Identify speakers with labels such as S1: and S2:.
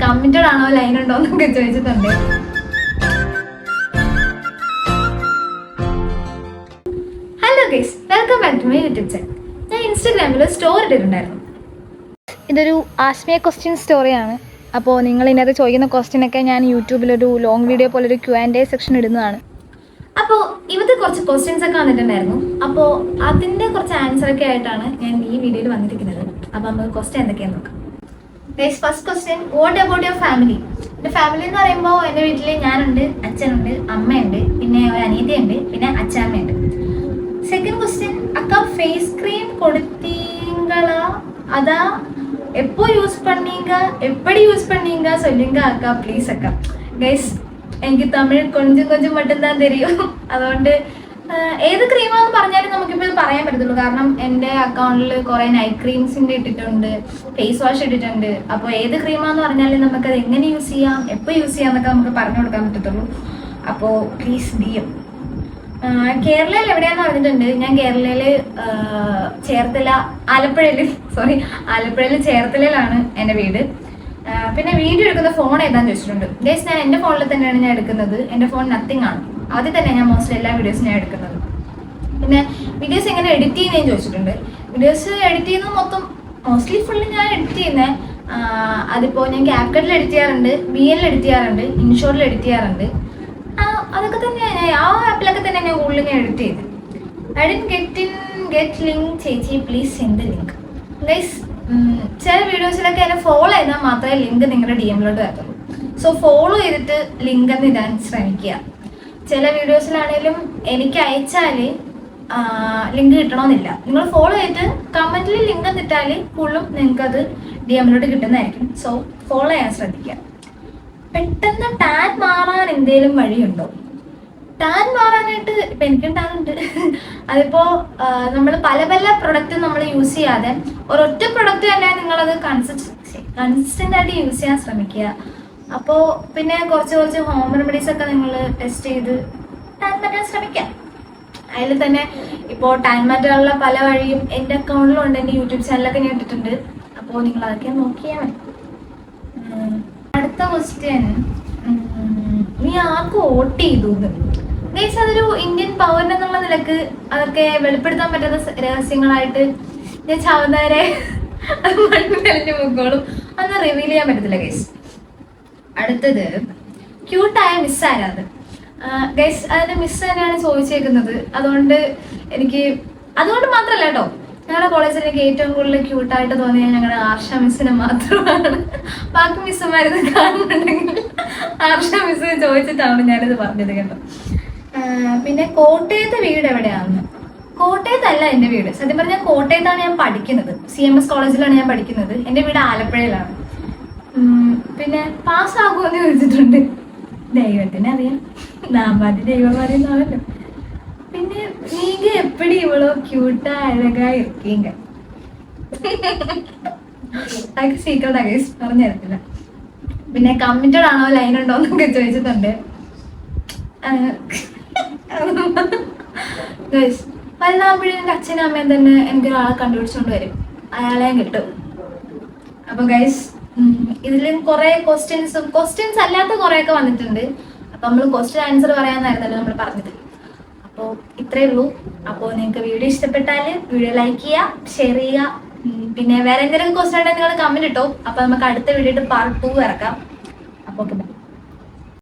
S1: Committed ആണോ line ഉണ്ടോ എന്നൊക്കെ ചോദിച്ചിട്ടുണ്ട്. Hello guys, welcome back to my YouTube channel. ഞാൻ ഇൻസ്റ്റാഗ്രാമിൽ സ്റ്റോറി ഇട്ടിട്ടുണ്ടായിരുന്നു. ഇതൊരു ആസ്മിയ ക്വസ്റ്റ്യൻ സ്റ്റോറിയാണ്. അപ്പോൾ നിങ്ങൾ ഇതിനകത്ത് ചോദിക്കുന്ന ക്വസ്റ്റ്യനൊക്കെ ഞാൻ യൂട്യൂബിലൊരു ലോങ് വീഡിയോ പോലെ ഒരു Q&A സെക്ഷൻ ഇടുന്നതാണ്. അപ്പോൾ ഇവത്തെ കുറച്ച് ക്വസ്റ്റ്യൻസ് ഒക്കെ വന്നിട്ടുണ്ടായിരുന്നു. അപ്പോൾ അതിൻ്റെ കുറച്ച് ആൻസറൊക്കെ ആയിട്ടാണ് ഞാൻ ഈ വീഡിയോയിൽ വന്നിരിക്കുന്നത്. അപ്പോൾ നമുക്ക് ക്വസ്റ്റ്യൻ എന്തൊക്കെയാണെന്ന് നോക്കാം. Guys, first question, what about your family? എൻ്റെ ഫാമിലി എന്ന് പറയുമ്പോൾ എൻ്റെ വീട്ടിൽ ഞാനുണ്ട്, അച്ഛനുണ്ട്, അമ്മയുണ്ട്, പിന്നെ ഒരു അനിയത്തിയുണ്ട്, പിന്നെ അച്ഛാമ്മയുണ്ട്. செகண்ட் क्वेश्चन, அக்கா ஃபேஸ் க்ரீம் கொடுத்தீங்களா? அதா எப்போ யூஸ் பண்ணீங்க, எப்படி யூஸ் பண்ணீங்க சொல்லுங்க அக்கா ப்ளீஸ் அக்கா. ഗൈസ്, എനിക്ക് തമിഴ് കൊഞ്ചും മട്ടും താൻ തരും. അതുകൊണ്ട് ഏത് ക്രീമാണെന്ന് പറഞ്ഞാലും നമുക്കിപ്പോൾ പറയാൻ പറ്റത്തുള്ളൂ. കാരണം എൻ്റെ അക്കൗണ്ടിൽ കുറേ നൈറ്റ് ക്രീംസിൻ്റെ ഇട്ടിട്ടുണ്ട്, ഫേസ് വാഷ് ഇട്ടിട്ടുണ്ട്. അപ്പോൾ ഏത് ക്രീമാണെന്ന് പറഞ്ഞാലും നമുക്കത് എങ്ങനെ യൂസ് ചെയ്യാം, എപ്പോൾ യൂസ് ചെയ്യാം എന്നൊക്കെ നമുക്ക് പറഞ്ഞു കൊടുക്കാൻ പറ്റത്തുള്ളൂ. അപ്പോൾ പ്ലീസ് DM. കേരളയിൽ എവിടെയാന്ന് പറഞ്ഞിട്ടുണ്ട്. ഞാൻ കേരളയിൽ ചേർത്തല, ആലപ്പുഴയിൽ ചേർത്തലയിലാണ് എൻ്റെ വീട്. പിന്നെ വീഡിയോ എടുക്കുന്ന ഫോൺ ഏതാന്ന് ചോദിച്ചിട്ടുണ്ട്. ഗൈസ്, ഞാൻ എൻ്റെ ഫോണിൽ തന്നെയാണ് ഞാൻ എടുക്കുന്നത്. എൻ്റെ ഫോൺ നത്തിങ് ആണ്. ആദ്യം തന്നെ ഞാൻ മോസ്റ്റ്ലി എല്ലാ വീഡിയോസും ഞാൻ എടുക്കുന്നത്. പിന്നെ വീഡിയോസ് എങ്ങനെ എഡിറ്റ് ചെയ്യുന്നതെന്ന് ചോദിച്ചിട്ടുണ്ട്. വീഡിയോസ് എഡിറ്റ് ചെയ്യുന്നത് മോസ്റ്റ്ലി ഫുള്ള് ഞാൻ എഡിറ്റ് ചെയ്യുന്നത്. അതിപ്പോൾ ഞാൻ CapCut എഡിറ്റ് ചെയ്യാറുണ്ട്, VN എഡിറ്റ് ചെയ്യാറുണ്ട്, ഇൻഷോട്ടിൽ എഡിറ്റ് ചെയ്യാറുണ്ട്. അതൊക്കെ തന്നെ ആ ആപ്പിലൊക്കെ തന്നെ ഞാൻ കൂടുതൽ ഞാൻ എഡിറ്റ് ചെയ്ത്. ഐ ഡിഡ്ന്റ് ഗെറ്റ് ലിങ്ക് ചേച്ചി, please send the link. Guys, ചില വീഡിയോസിലൊക്കെ എന്നെ ഫോളോ ചെയ്താൽ മാത്രമേ ലിങ്ക് നിങ്ങളുടെ DMലോട്ട് വരത്തുള്ളൂ. സോ ഫോളോ ചെയ്തിട്ട് ലിങ്ക് എന്ന് ഇടാൻ ശ്രമിക്കുക. ചില വീഡിയോസിലാണെങ്കിലും എനിക്ക് അയച്ചാൽ ലിങ്ക് കിട്ടണമെന്നില്ല. നിങ്ങൾ ഫോളോ ചെയ്തിട്ട് കമൻറ്റിൽ ലിങ്ക് എന്നിട്ടാൽ കൂടുതലും നിങ്ങൾക്കത് DMലോട്ട് കിട്ടുന്നതായിരിക്കും. സോ ഫോളോ ചെയ്യാൻ ശ്രദ്ധിക്കുക. പെട്ടെന്ന് ടാൻ മാറാൻ എന്തെങ്കിലും വഴിയുണ്ടോ? ടാൻ മാറാനായിട്ട് ഇപ്പം എനിക്കും ടാൻ ഉണ്ട്. അതിപ്പോൾ നമ്മൾ പല പ്രൊഡക്റ്റും നമ്മൾ യൂസ് ചെയ്യാതെ ഒരൊറ്റ പ്രൊഡക്റ്റ് തന്നെ നിങ്ങളത് കൺസിസ്റ്റൻ്റ് ആയിട്ട് യൂസ് ചെയ്യാൻ ശ്രമിക്കുക. അപ്പോൾ പിന്നെ കുറച്ച് ഹോം റെമഡീസ് ഒക്കെ നിങ്ങൾ ടെസ്റ്റ് ചെയ്ത് ടാൻ മാറ്റാൻ ശ്രമിക്കാം. അതിൽ തന്നെ ഇപ്പോൾ ടാൻ മാറ്റാനുള്ള പല വഴിയും എൻ്റെ അക്കൗണ്ടിലും ഉണ്ട്, എൻ്റെ യൂട്യൂബ് ചാനലൊക്കെ ഞാൻ ഇട്ടിട്ടുണ്ട്. അപ്പോൾ നിങ്ങൾ അതൊക്കെ നോക്കിയാൽ മതി. അടുത്ത ക്വസ്റ്റ്യൻ, നീ ആർക്ക് വോട്ട് ചെയ്തു? ഗൈസ്, അതൊരു ഇന്ത്യൻ പൗരൻ എന്നുള്ള നിലക്ക് അതൊക്കെ വെളിപ്പെടുത്താൻ പറ്റാത്ത രഹസ്യങ്ങളായിട്ട് ഞാൻ ചാവുന്നവരെ മണ്ണിലഞ്ഞു മുക്കോളും അതൊന്നും റിവീൽ ചെയ്യാൻ പറ്റത്തില്ല ഗൈസ്. അടുത്തത്, ക്യൂട്ടായ മിസ്സാരാത്? ഗൈസ്, അതിന്റെ മിസ് തന്നെയാണ് ചോദിച്ചേക്കുന്നത്. അതുകൊണ്ട് മാത്രമല്ല കേട്ടോ, ഞങ്ങളുടെ കോളേജിൽ എനിക്ക് ഏറ്റവും കൂടുതൽ ക്യൂട്ടായിട്ട് തോന്നിയത് ഞങ്ങളുടെ ആർഷ മിസ്സിനെ മാത്രമാണ്. ബാക്കി മിസ്സുമാരിത് കാണുന്നുണ്ടെങ്കിൽ ആർഷ മിസ് ചോദിച്ചിട്ടാണ് ഞാനിത് പറഞ്ഞത് കേട്ടോ. പിന്നെ കോട്ടയത്തെ വീട് എവിടെയാണെന്ന്? കോട്ടയത്തല്ല എൻ്റെ വീട്. സത്യം പറഞ്ഞാൽ കോട്ടയത്താണ് ഞാൻ പഠിക്കുന്നത്. CMS കോളേജിലാണ് ഞാൻ പഠിക്കുന്നത്. എൻ്റെ വീട് ആലപ്പുഴയിലാണ്. പിന്നെ പാസ്സാകുമെന്ന് ചോദിച്ചിട്ടുണ്ട്. ദൈവത്തിന് അറിയാം, നാമ്പാതി ദൈവമാരെന്നാണല്ലോ. പിന്നെ നീങ്ക എപ്പടി ഇവളോ ക്യൂട്ടാ അഴകാ ഇരിക്കീങ്ക? അതൊക്കെ സീക്രട്ടാ ഗൈസ്, പറഞ്ഞു തരത്തില്ല. പിന്നെ കമ്മിറ്റഡ് ആണോ ലൈൻ ഉണ്ടോ എന്നൊക്കെ ചോദിച്ചിട്ടുണ്ട്. ഗൈസ്, വലുതാകുമ്പോഴും എൻ്റെ അച്ഛനും അമ്മയും തന്നെ എനിക്കൊരാളെ കണ്ടുപിടിച്ചുകൊണ്ട് വരും, അയാളെയും കിട്ടും. അപ്പൊ ഗൈസ്, ഇതിലും കുറെ ക്വസ്റ്റ്യൻസ് അല്ലാത്ത കുറെയൊക്കെ വന്നിട്ടുണ്ട്. അപ്പൊ നമ്മൾ ക്വസ്റ്റ്യൻ ആൻസർ പറയാമെന്നായിരുന്നല്ലോ നമ്മൾ പറഞ്ഞത്. അപ്പോൾ ഇത്രയേ ഉള്ളൂ. അപ്പോൾ നിങ്ങൾക്ക് വീഡിയോ ഇഷ്ടപ്പെട്ടാൽ വീഡിയോ ലൈക്ക് ചെയ്യുക, ഷെയർ ചെയ്യുക. പിന്നെ വേറെ എന്തെങ്കിലും ക്വസ്റ്റ്യൻ ഉണ്ടെങ്കിൽ നിങ്ങൾ കമന്റ് ഇട്ടോ. അപ്പോൾ നമുക്ക് അടുത്ത വീഡിയോ Part 2 ഇറക്കാം. അപ്പോൾ ഓക്കെ.